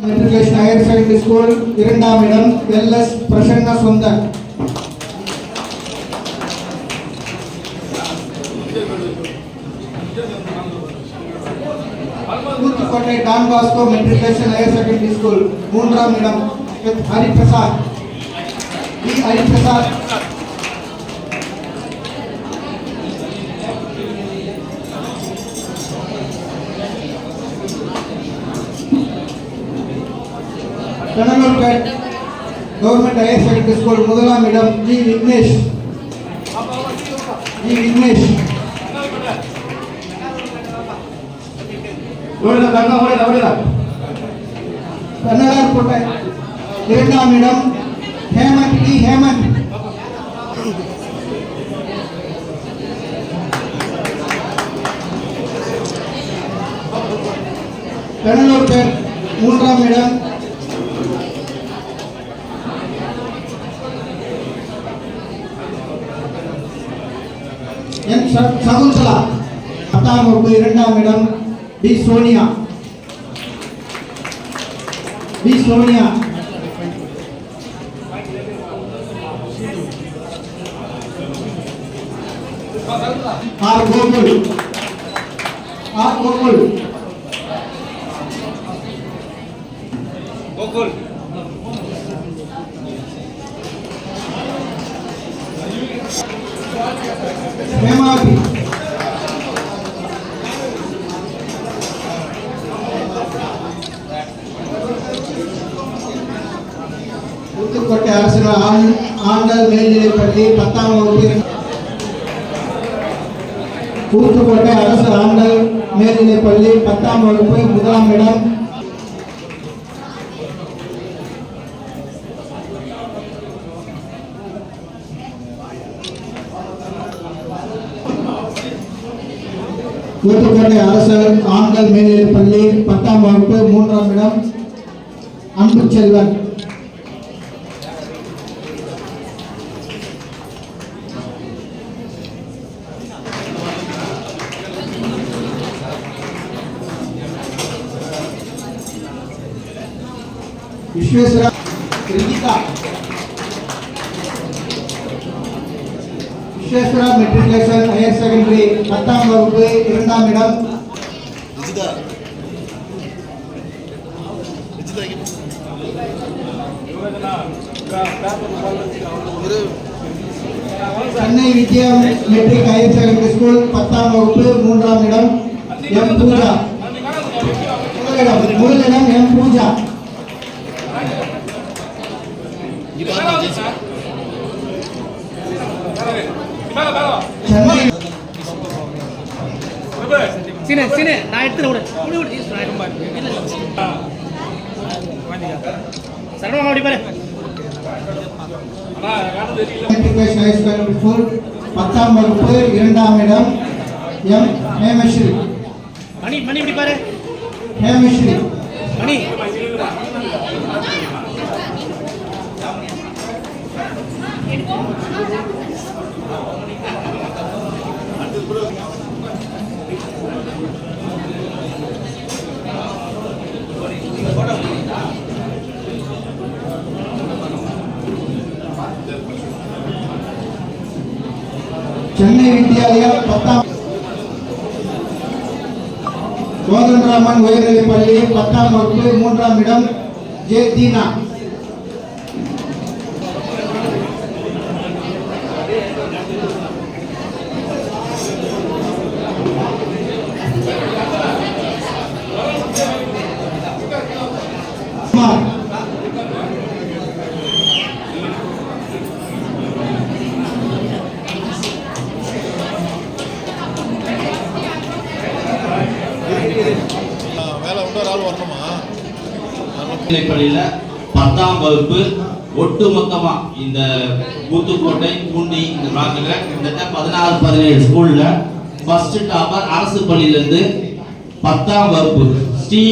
Matriculation higher secondary school இரண்டாம் இடம் L S Prasanna சொந்தன். Uthukottai Don Bosco matriculation higher secondary school மூன்றாம் இடம் Hariprasad Hariprasad. Kanakalpet government higher secondary school முதலாம் இடம் ஜி விக்னேஷ். கனகல்பேட்டை இரண்டாம் இடம் ஹேமந்த். கனகல்பேட் மூன்றாம் இடம் சகுந்தலா. 10ஆம் வகுப்பு இரண்டாம் இடம் பி சோனியா. ஆர் கோகுல். ஹேமாவதி. ஊத்துக்கோட்டை அரசு ஆண்கள் மேல்நிலைப்பள்ளி 10ஆம் வகுப்பு. ஊத்துக்கோட்டை அரசு ஆண்கள் மேல்நிலைப்பள்ளி 10ஆம் வகுப்பு முதலாம் இடம் ஊத்துக்கோட்டை அரசு ஆண்கள் மேல்நிலைப்பள்ளி 10ஆம் வகுப்பு மூன்றாம் இடம் அன்பு Selvan. Visweswara matriculation higher secondary 10ஆம் வகுப்பு இரண்டாம் இடம் சென்னை வித்யா மெட்ரிக் ஹையர் செகண்டரி ஸ்கூல் 10ஆம் வகுப்பு மூன்றாம் இடம் எம் பூஜா. முதலிடம் எம் பூஜா. நான் எடுத்து ஸ்கூல் 10ஆம் வகுப்பு இரண்டாம் இடம் எம் ஹேமஸ்ரீ. மணி இப்படி பாரு. ஹேமஸ்ரீ மணி. சென்னை வித்யாலயா 10ஆம் கோதண்டராமன் உயர்நிலைப்பள்ளி 10ஆம் வகுப்பு மூன்றாம் இடம் ஜே தீனா. பள்ளியில 10ஆம் வகுப்பு ஒட்டுமொத்தமா இந்த ஊத்துக்கோட்டை பூண்டி இந்த பிளாக்ல கிட்டத்தட்ட 16-17 ஸ்கூல்ல ஃபர்ஸ்ட் டாப்பர் அரசு பள்ளியிலிருந்து 10ஆம் வகுப்பு ஸ்ரீ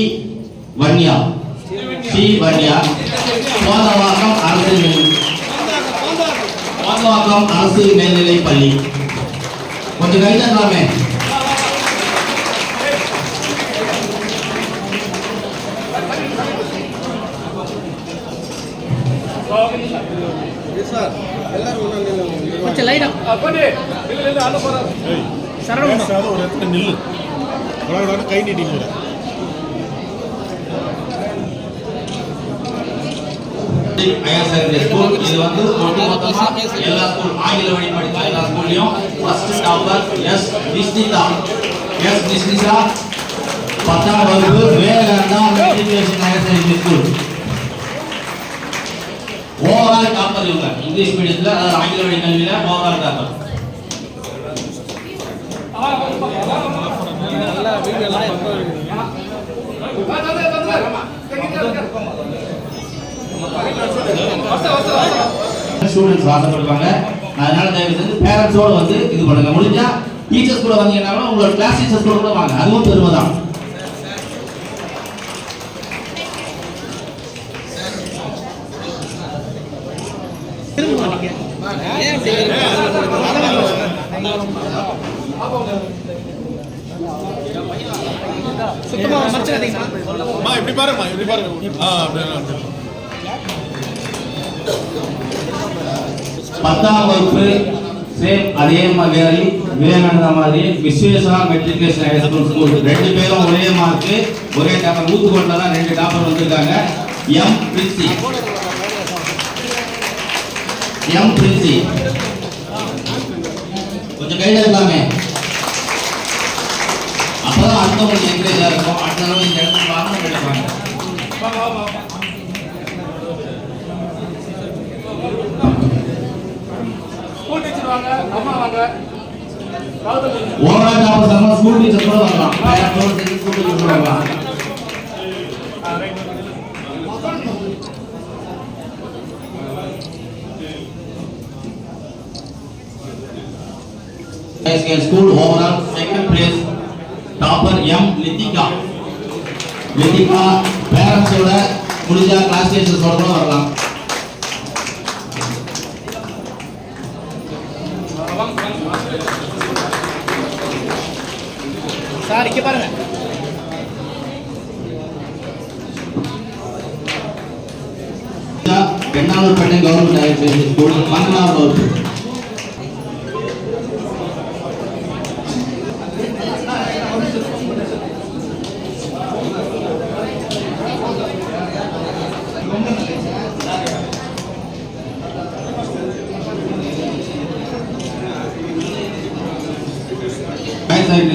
வன்யா கோதவாக்கம் அரசு மேல்நிலை பள்ளி. கொஞ்சம் கை தட்டலாமே. பேசாத ஒரு இடத்துல நில்லு. உலக கை நீட்டிங்க. ஹையர் செகண்டரி ஸ்கூல் இது வந்து ஒட்டுமொத்தமா எல்லா ஸ்கூல் ஆங்கில வழி படித்த எல்லா ஸ்கூல்லையும் ஃபர்ஸ்ட் டாப்பர் எஸ் நிஷ்டிதா. எஸ் நிஷ்டிதா 10ஆம் வகுப்பு Vivekananda matriculation higher secondary school. Overall topper இவங்க இங்கிலீஷ் மீடியத்தில் அதாவது ஆங்கில வழி கல்வியில ஓவரால் டாப்பர். ஸ்டூடெண்ட்ஸ் வாசப்படுவாங்க. அதனால தயவு செஞ்சு பேரண்ட்ஸோட வந்து இது பண்ணுங்க. முடிஞ்சா டீச்சர்ஸ் கூட வந்தீங்கன்னா உங்களோட கிளாஸ் டீச்சர்ஸ் கூட வாங்க, அதுவும் பெருமை தான். இப்படி பாருமா, இப்படி பாருங்க. 10ஆம் வகுப்பு சேம் அதே மாதிரி விவேகானந்தா மாதிரி விஸ்வேஸ்வரா மெட்ரிகுலேஷன் ஹையர் ஸ்கூல் ரெண்டு பேரும் ஒரே மார்க்கு ஒரே டாப்பர். ஊத்துக்கோட்டில் தான் 2 டாப்பர் வந்திருக்காங்க. எம் பிரின்சி கொஞ்சம் கையில இருக்கலாமே, அப்பதான் அடுத்தவங்களுக்கு என்கரேஜா இருக்கும். அடுத்த தடவை இந்த இடத்துக்கு வாங்க கிடைப்பாங்க. ஓவரால் டாப்பர் நம்ம ஸ்கூல் டீச்சர் கூட வரலாம். ஸ்கூல் டீச்சர் கூட வரலாம். School overall second place topper M Lithika. பேரண்ட்ஸோட முடிஞ்சா கிளாஸ் டீச்சர்ஸோட கூட வரலாம். சார் இங்க பாருங்க. பெண்ணாளூர் பெண்ணை கவர்மெண்ட் ஹையர் செகண்டரி ஸ்கூல் 12ஆம் வகுப்பு.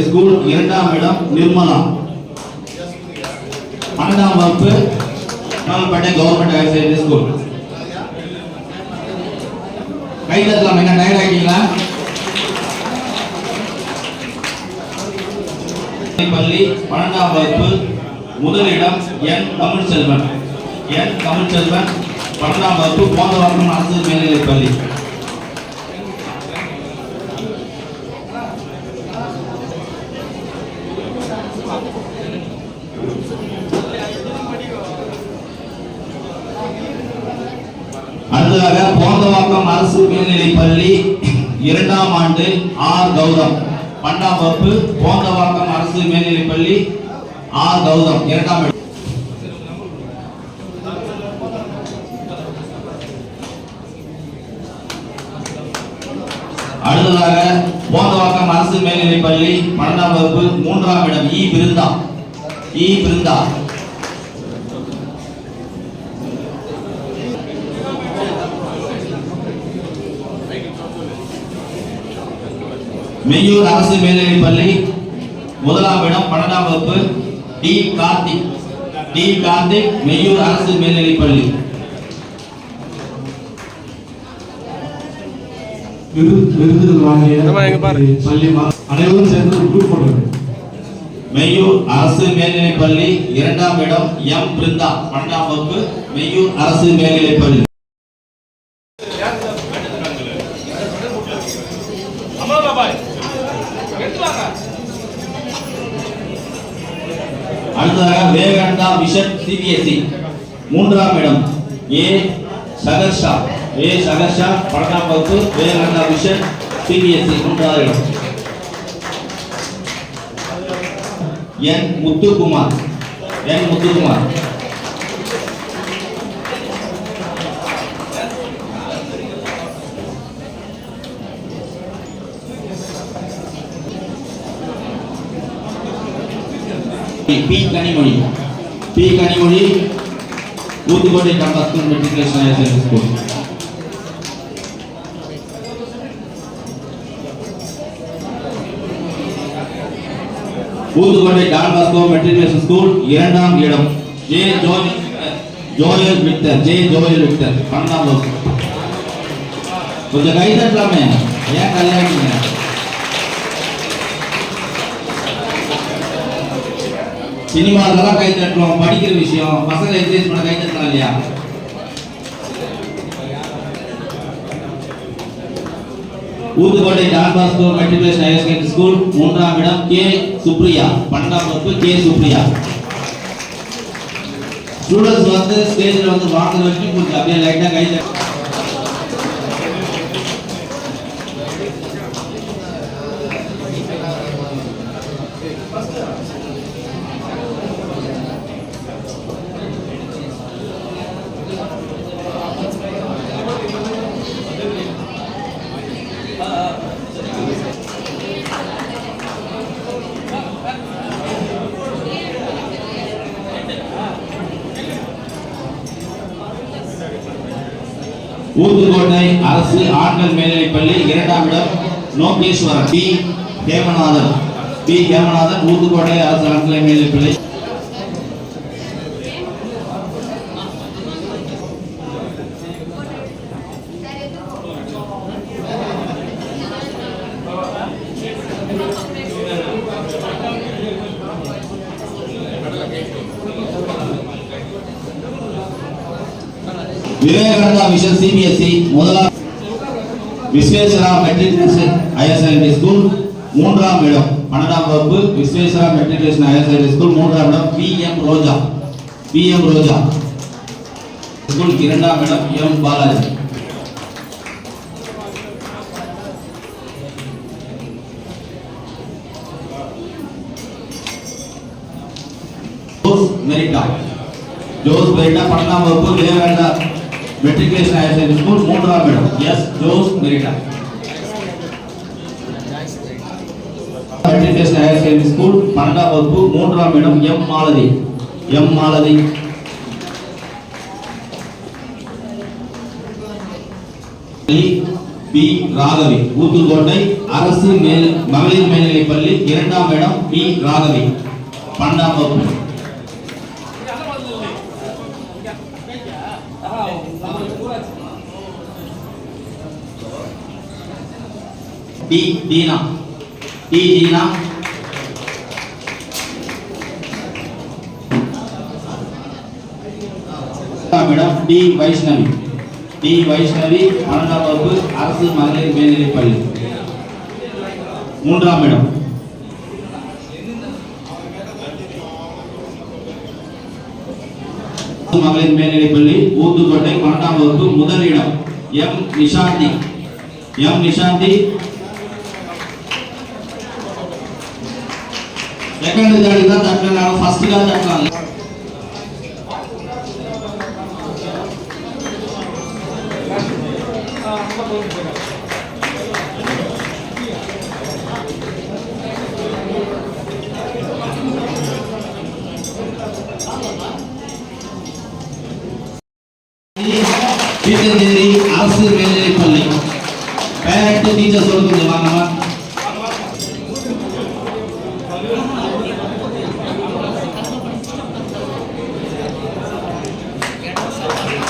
ஸ்கூல் 2ஆம் இடம் நிர்மலா. 12ஆம் வகுப்பு பெண்ணை கவர்மெண்ட் ஹையர் செகண்டரி ஸ்கூல். கையில் இருக்கலாம். என்ன டயர்ட் ஆகிட்டீங்களா? பள்ளி 12ஆம் வகுப்பு முதலிடம் என் தமிழ்ச்செல்வன். 12ஆம் வகுப்பு போந்தவாக்கம் அரசு மேல்நிலைப் பள்ளி. அடுத்ததாக போந்தவாக்கம் அரசு மேல்நிலைப் பள்ளி 2ஆம் ஆண்டு ஆர் கௌதம். 12ஆம் வகுப்பு போந்தவாக்கம் அரசு மேல்நிலைப் பள்ளி ஆர் கௌதம் 2ஆம் இடம். அடுத்ததாக போந்தவாக்கம் அரசு மேல்நிலைப் பள்ளி 12ஆம் வகுப்பு 3ஆம் இடம் இ பிருந்தா. மெய்யூர் அரசு மேல்நிலைப் பள்ளி 1ஆம் இடம் 12ஆம் வகுப்பு டி கார்த்திக் மெய்யூர் அரசு மேல்நிலைப் பள்ளி. விருதுகள் வாங்கிய பள்ளி அனைவரும் சேர்ந்து குரூப் போடுறது. மெய்யூர் அரசு மேல்நிலைப் பள்ளி 2ஆம் இடம் எம் பிருந்தா 12ஆம் வகுப்பு மெய்யூர் அரசு மேல்நிலைப் பள்ளி. அடுத்ததாக விவேகானந்தா விஷன் சிபிஎஸ்இ 3ஆம் இடம் ஏ சகர்ஷா 12ஆம் வகுப்பு விவேகானந்தா விஷன் சிபிஎஸ்இ 3ஆவது இடம். N Muthukumar P Kanimozhi Uthukottai campus school matriculation higher secondary school. Uthukottai Don Bosco matriculation school 2ஆம் இடம் ஜோயல் விக்டர் 12ஆம் வகுப்பு. கொஞ்சம் கை தட்டலாமே, ஏன் கல்யாணிங்க? சினிமாலெல்லாம் கை தட்டுவோம், படிக்கிற விஷயம் பசங்க என்கரேஜ் பண்ண கை தட்டலாம் இல்லையா? Uthukottai Don Bosco matriculation higher secondary school 3ஆம் இடம் கே சுப்ரியா 12ஆம் வகுப்பு கே சுப்ரியா. ஸ்டூடண்ட்ஸ் வந்து ஸ்டேஜ்ல வந்து வாங்குற வரைக்கும் கொஞ்சம் அப்படியே லைட்டா கை தட்டு. ஊத்துக்கோட்டை அரசு ஆண்கள் மேல்நிலைப் பள்ளி 2ஆம் இடம் நோகேஸ்வரன் பி ஹேமநாதன் ஊத்துக்கோட்டை அரசு ஆண்கள் மேல்நிலைப் பள்ளி. விவேகானந்தா மிஷன் சிபிஎஸ்இ முதலாம் Visweswara matriculation higher secondary school 3ஆம் இடம் 12ஆம் வகுப்பு Visweswara matriculation higher secondary school 3ஆம் இடம் பிஎம் ரோஜா ஸ்கூல் 2ஆம் இடம் எம் பாலாஜி. ஜோஸ் மெரிட்டா 12ஆம் வகுப்பு Vivekananda matriculation higher secondary school 3ஆம் இடம் S Jose Merita. Matriculation higher secondary school 12ஆம் வகுப்பு 3ஆம் இடம் எம் மாலதி. பி ராகவி ஊத்துக்கோட்டை அரசு மகளிர் மேல்நிலைப் பள்ளி 2ஆம் இடம் பி ராகவி 12ஆம் வகுப்பு. T Deena madam T Vaishnavi 12ஆம் வகுப்பு அரசு மகளிர் மேல்நிலைப் பள்ளி 3ஆம் இடம். மகளிர் மேல்நிலைப் பள்ளி ஊத்துக்கோட்டை 12ஆம் வகுப்பு முதலிடம் எம் நிஷாந்தி. செகண்ட் தேர்ட் தான் தட்டலாம், ஃபர்ஸ்ட் தான் தட்டலாம். அரசு மேல்நிலைப் பள்ளி பேரண்ட் டீச்சர் சொல்லுங்க வாங்கம்மா.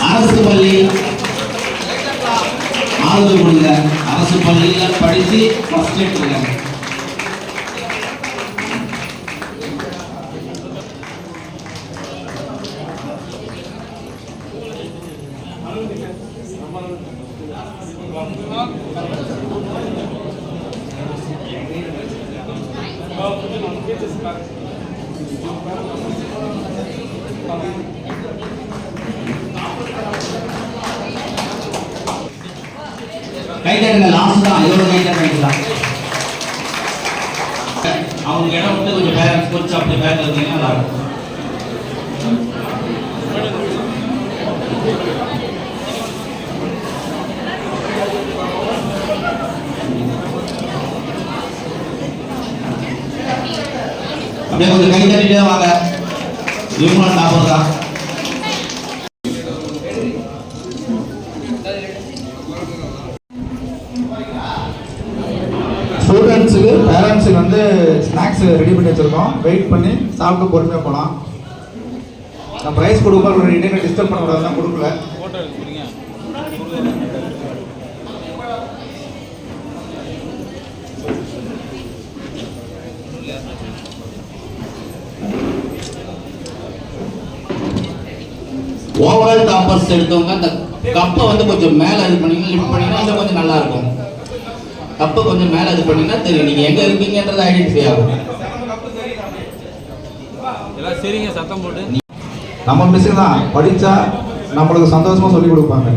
அரசு பள்ளி ஆதரவு கொடுங்க. அரசு பள்ளியில படித்து ஃபர்ஸ்ட் எடுத்துருக்காங்க. கைதட்டுங்க, லாஸ்ட் தான், இதோட கைதட்டுங்க. அவங்க இடம் வந்து கொஞ்சம் பேரண்ட்ஸ் கொஞ்சம் அப்படி பேக் இருந்தீங்கன்னா நல்லா இருக்கும். அப்படியே கொஞ்சம் கை தட்டிட்டே வாங்க. இவங்களும் டாப்பர் தான். ஸ்டூடெண்ட்ஸுக்கு பேரண்ட்ஸுக்கு வந்து ஸ்நாக்ஸ் ரெடி பண்ணி வச்சுருக்கோம். வெயிட் பண்ணி சாப்பிட்டு பொறுமையாக போகலாம். நான் ப்ரைஸ் கொடுக்கும்போது ஒரு இடையில டிஸ்டர்ப் பண்ணக்கூடாது தான் கொடுக்கல. ஓவரால் டாப்பர்ஸ் எடுத்தவங்க அந்த கப்பை வந்து கொஞ்சம் மேலே இது பண்ணீங்கன்னா லிஃப்ட் பண்ணீங்கன்னா இன்னும் கொஞ்சம் நல்லா இருக்கும். கப்பை கொஞ்சம் மேலே இது பண்ணீங்கன்னா தெரியும் நீங்கள் எங்கே இருக்கீங்கன்றது ஐடென்டிஃபை ஆகும். எல்லாம் சரிங்க, சத்தம் போட்டு. நம்ம மிஸ்ஸுக்கு தான் படித்தா நம்மளுக்கு சந்தோஷமாக சொல்லிக் கொடுப்பாங்க.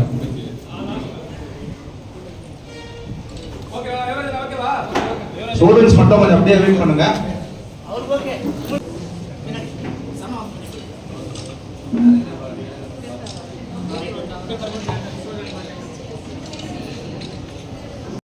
ஸ்டூடெண்ட்ஸ் மட்டும் கொஞ்சம் அப்படியே வெயிட் பண்ணுங்க.